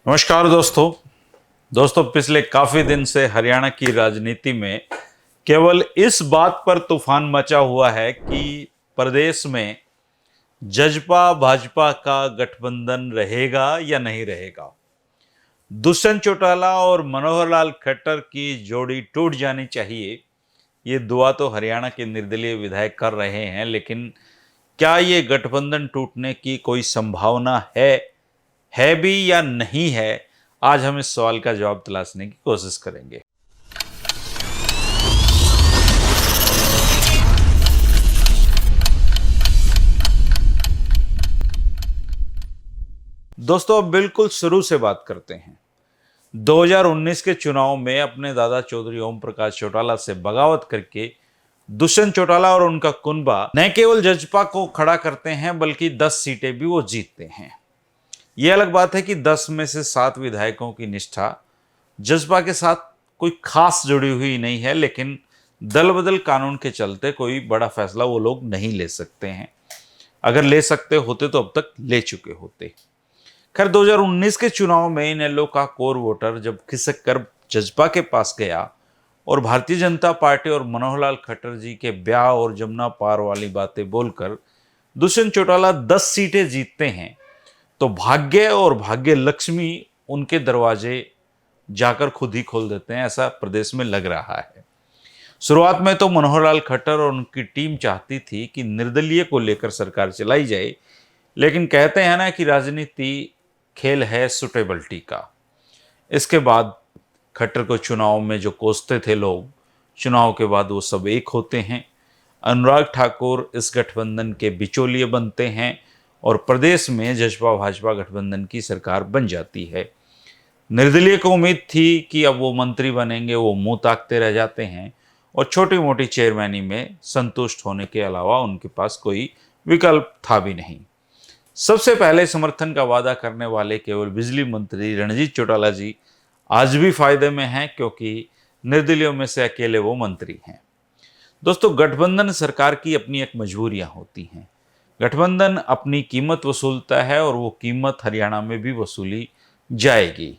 नमस्कार दोस्तों पिछले काफी दिन से हरियाणा की राजनीति में केवल इस बात पर तूफान मचा हुआ है कि प्रदेश में जजपा भाजपा का गठबंधन रहेगा या नहीं रहेगा। दुष्यंत चौटाला और मनोहर लाल खट्टर की जोड़ी टूट जानी चाहिए, ये दुआ तो हरियाणा के निर्दलीय विधायक कर रहे हैं, लेकिन क्या ये गठबंधन टूटने की कोई संभावना है भी या नहीं है? आज हम इस सवाल का जवाब तलाशने की कोशिश करेंगे। दोस्तों, अब बिल्कुल शुरू से बात करते हैं। 2019 के चुनाव में अपने दादा चौधरी ओम प्रकाश चौटाला से बगावत करके दुष्यंत चौटाला और उनका कुनबा न केवल जजपा को खड़ा करते हैं बल्कि 10 सीटें भी वो जीतते हैं। यह अलग बात है कि 10 में से 7 विधायकों की निष्ठा जजपा के साथ कोई खास जुड़ी हुई नहीं है, लेकिन दल बदल कानून के चलते कोई बड़ा फैसला वो लोग नहीं ले सकते हैं। अगर ले सकते होते तो अब तक ले चुके होते। खैर, 2019 के चुनाव में इनेलो का कोर वोटर जब खिसक कर जजपा के पास गया और भारतीय जनता पार्टी और मनोहर लाल खट्टर जी के ब्याह और जमुना पार वाली बातें बोलकर दुष्यंत चौटाला 10 सीटें जीतते हैं, तो भाग्य और भाग्य लक्ष्मी उनके दरवाजे जाकर खुद ही खोल देते हैं, ऐसा प्रदेश में लग रहा है। शुरुआत में तो मनोहर लाल खट्टर और उनकी टीम चाहती थी कि निर्दलीय को लेकर सरकार चलाई जाए, लेकिन कहते हैं ना कि राजनीति खेल है सुटेबिलिटी का। इसके बाद खट्टर को चुनाव में जो कोसते थे लोग, चुनाव के बाद वो सब एक होते हैं। अनुराग ठाकुर इस गठबंधन के बिचौलिए बनते हैं और प्रदेश में जजपा भाजपा गठबंधन की सरकार बन जाती है। निर्दलीय को उम्मीद थी कि अब वो मंत्री बनेंगे, वो मुंह ताकते रह जाते हैं और छोटी मोटी चेयरमैनी में संतुष्ट होने के अलावा उनके पास कोई विकल्प था भी नहीं। सबसे पहले समर्थन का वादा करने वाले केवल बिजली मंत्री रणजीत चौटाला जी आज भी फायदे में हैं, क्योंकि निर्दलीयों में से अकेले वो मंत्री हैं। दोस्तों, गठबंधन सरकार की अपनी एक मजबूरियां होती हैं। गठबंधन अपनी कीमत वसूलता है और वो कीमत हरियाणा में भी वसूली जाएगी।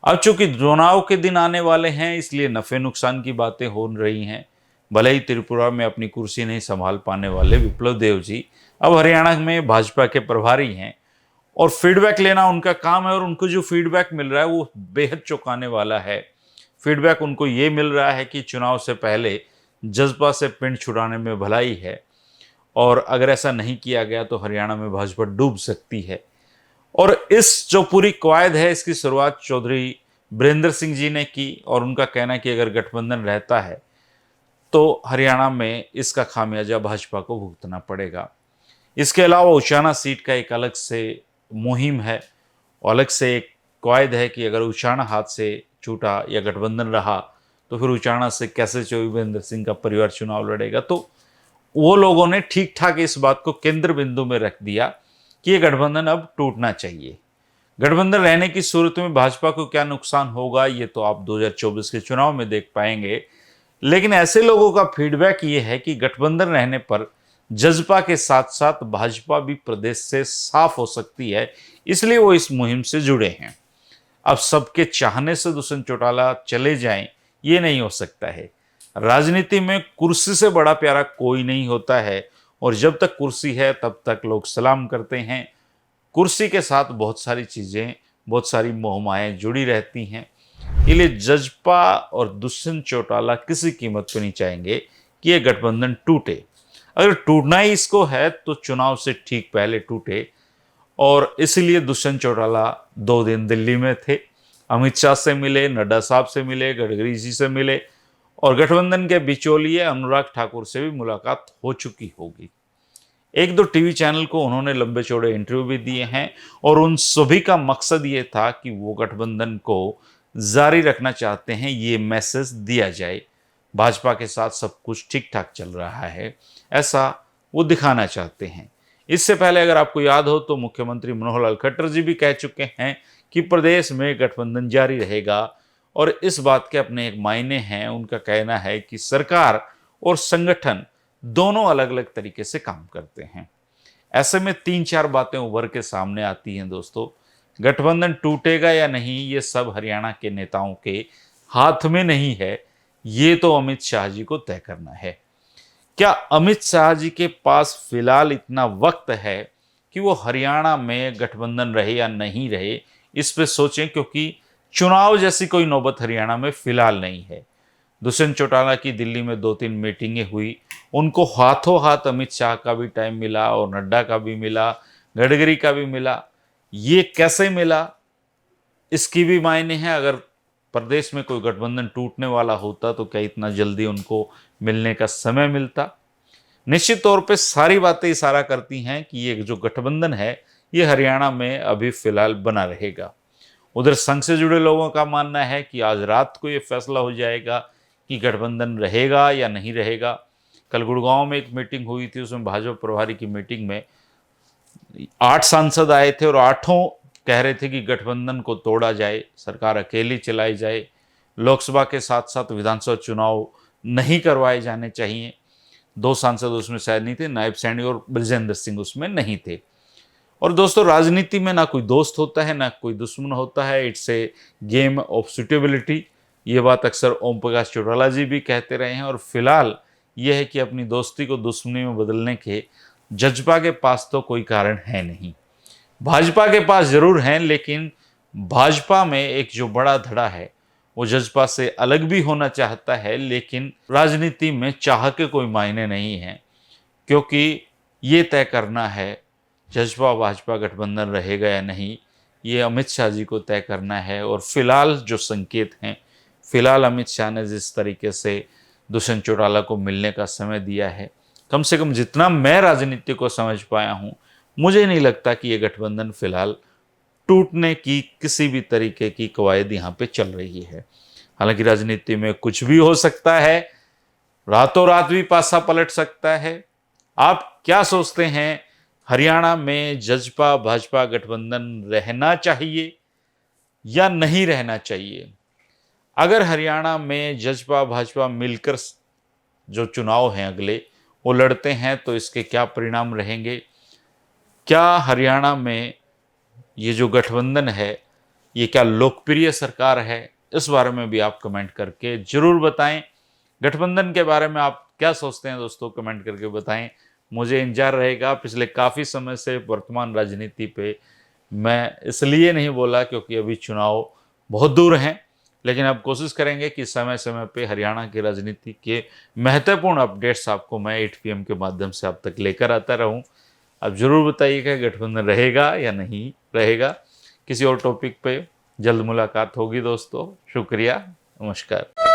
अब चूंकि चुनाव के दिन आने वाले हैं, इसलिए नफे नुकसान की बातें हो रही हैं। भले ही त्रिपुरा में अपनी कुर्सी नहीं संभाल पाने वाले विप्लव देव जी अब हरियाणा में भाजपा के प्रभारी हैं और फीडबैक लेना उनका काम है, और उनको जो फीडबैक मिल रहा है वो बेहद चौंकाने वाला है। फीडबैक उनको ये मिल रहा है कि चुनाव से पहले जज्बा से पिंड छुड़ाने में भलाई है, और अगर ऐसा नहीं किया गया तो हरियाणा में भाजपा डूब सकती है। और इस जो पूरी कवायद है, इसकी शुरुआत चौधरी बीरेंद्र सिंह जी ने की, और उनका कहना कि अगर गठबंधन रहता है तो हरियाणा में इसका खामियाजा भाजपा को भुगतना पड़ेगा। इसके अलावा उचाना सीट का एक अलग से मुहिम है, और अलग से एक कवायद है कि अगर उचाना हाथ से छूटा या गठबंधन रहा तो फिर उचाना से कैसे चौधरी बीरेंद्र सिंह का परिवार चुनाव लड़ेगा। तो वो लोगों ने ठीक ठाक इस बात को केंद्र बिंदु में रख दिया कि ये गठबंधन अब टूटना चाहिए। गठबंधन रहने की सूरत में भाजपा को क्या नुकसान होगा, ये तो आप 2024 के चुनाव में देख पाएंगे। लेकिन ऐसे लोगों का फीडबैक ये है कि गठबंधन रहने पर जजपा के साथ साथ भाजपा भी प्रदेश से साफ हो सकती है, इसलिए वो इस मुहिम से जुड़े हैं। अब सबके चाहने से दुष्यंत चौटाला चले जाएं, ये नहीं हो सकता है। राजनीति में कुर्सी से बड़ा प्यारा कोई नहीं होता है, और जब तक कुर्सी है तब तक लोग सलाम करते हैं। कुर्सी के साथ बहुत सारी चीज़ें, बहुत सारी मोहमाएं जुड़ी रहती हैं। इसलिए जजपा और दुष्यंत चौटाला किसी कीमत पर नहीं चाहेंगे कि यह गठबंधन टूटे। अगर टूटना ही इसको है तो चुनाव से ठीक पहले टूटे, और इसलिए दुष्यंत चौटाला 2 दिन दिल्ली में थे। अमित शाह से मिले, नड्डा साहब से मिले, गडकरी जी से मिले, और गठबंधन के बिचौलिए अनुराग ठाकुर से भी मुलाकात हो चुकी होगी। 1-2 टीवी चैनल को उन्होंने लंबे चौड़े इंटरव्यू भी दिए हैं, और उन सभी का मकसद ये था कि वो गठबंधन को जारी रखना चाहते हैं, ये मैसेज दिया जाए भाजपा के साथ सब कुछ ठीक ठाक चल रहा है, ऐसा वो दिखाना चाहते हैं। इससे पहले अगर आपको याद हो तो मुख्यमंत्री मनोहर लाल खट्टर जी भी कह चुके हैं कि प्रदेश में गठबंधन जारी रहेगा, और इस बात के अपने एक मायने हैं। उनका कहना है कि सरकार और संगठन दोनों अलग अलग तरीके से काम करते हैं। ऐसे में 3-4 बातें उभर के सामने आती हैं दोस्तों। गठबंधन टूटेगा या नहीं ये सब हरियाणा के नेताओं के हाथ में नहीं है, ये तो अमित शाह जी को तय करना है। क्या अमित शाह जी के पास फिलहाल इतना वक्त है कि वो हरियाणा में गठबंधन रहे या नहीं रहे, इस पे सोचें, क्योंकि चुनाव जैसी कोई नौबत हरियाणा में फिलहाल नहीं है। दुष्यंत चौटाला की दिल्ली में 2-3 मीटिंगें हुई, उनको हाथों हाथ अमित शाह का भी टाइम मिला और नड्डा का भी मिला, गडकरी का भी मिला। ये कैसे मिला, इसकी भी मायने हैं। अगर प्रदेश में कोई गठबंधन टूटने वाला होता तो क्या इतना जल्दी उनको मिलने का समय मिलता। निश्चित तौर पे सारी बातें इशारा करती हैं कि ये जो गठबंधन है ये हरियाणा में अभी फिलहाल बना रहेगा। उधर संघ से जुड़े लोगों का मानना है कि आज रात को ये फैसला हो जाएगा कि गठबंधन रहेगा या नहीं रहेगा। कल गुड़गांव में एक मीटिंग हुई थी, उसमें भाजपा प्रभारी की मीटिंग में 8 सांसद आए थे और 8 कह रहे थे कि गठबंधन को तोड़ा जाए, सरकार अकेली चलाई जाए, लोकसभा के साथ साथ विधानसभा चुनाव नहीं करवाए जाने चाहिए। 2 सांसद उसमें शायद नहीं थे, नायब सैनी और ब्रजेंद्र सिंह उसमें नहीं थे। और दोस्तों, राजनीति में ना कोई दोस्त होता है ना कोई दुश्मन होता है, it's a game of suitability. ये बात अक्सर ओम प्रकाश चौटाला जी भी कहते रहे हैं और फिलहाल ये है कि अपनी दोस्ती को दुश्मनी में बदलने के जज्बा के पास तो कोई कारण है नहीं। भाजपा के पास जरूर हैं, लेकिन भाजपा में एक जो बड़ा धड़ा है वो जज्बा से अलग भी होना चाहता है, लेकिन राजनीति में चाह के कोई मायने नहीं है, क्योंकि ये तय करना है जज्बा भाजपा गठबंधन रहेगा या नहीं, ये अमित शाह जी को तय करना है। और फिलहाल जो संकेत हैं, फिलहाल अमित शाह ने जिस तरीके से दुष्यंत चौटाला को मिलने का समय दिया है, कम से कम जितना मैं राजनीति को समझ पाया हूँ, मुझे नहीं लगता कि ये गठबंधन फिलहाल टूटने की किसी भी तरीके की कवायद यहाँ पे चल रही है। हालांकि राजनीति में कुछ भी हो सकता है, रातों रात भी पासा पलट सकता है। आप क्या सोचते हैं, हरियाणा में जजपा भाजपा गठबंधन रहना चाहिए या नहीं रहना चाहिए? अगर हरियाणा में जजपा भाजपा मिलकर जो चुनाव हैं अगले वो लड़ते हैं तो इसके क्या परिणाम रहेंगे? क्या हरियाणा में ये जो गठबंधन है ये क्या लोकप्रिय सरकार है? इस बारे में भी आप कमेंट करके जरूर बताएं। गठबंधन के बारे में आप क्या सोचते हैं दोस्तों, कमेंट करके बताएं। मुझे इंतजार रहेगा। पिछले काफ़ी समय से वर्तमान राजनीति पे मैं इसलिए नहीं बोला क्योंकि अभी चुनाव बहुत दूर हैं, लेकिन अब कोशिश करेंगे कि समय समय पे हरियाणा की राजनीति के महत्वपूर्ण अपडेट्स आपको मैं 8 PM के माध्यम से आप तक लेकर आता रहूं। अब जरूर बताइएगा गठबंधन रहेगा या नहीं रहेगा। किसी और टॉपिक पे जल्द मुलाकात होगी दोस्तों। शुक्रिया, नमस्कार।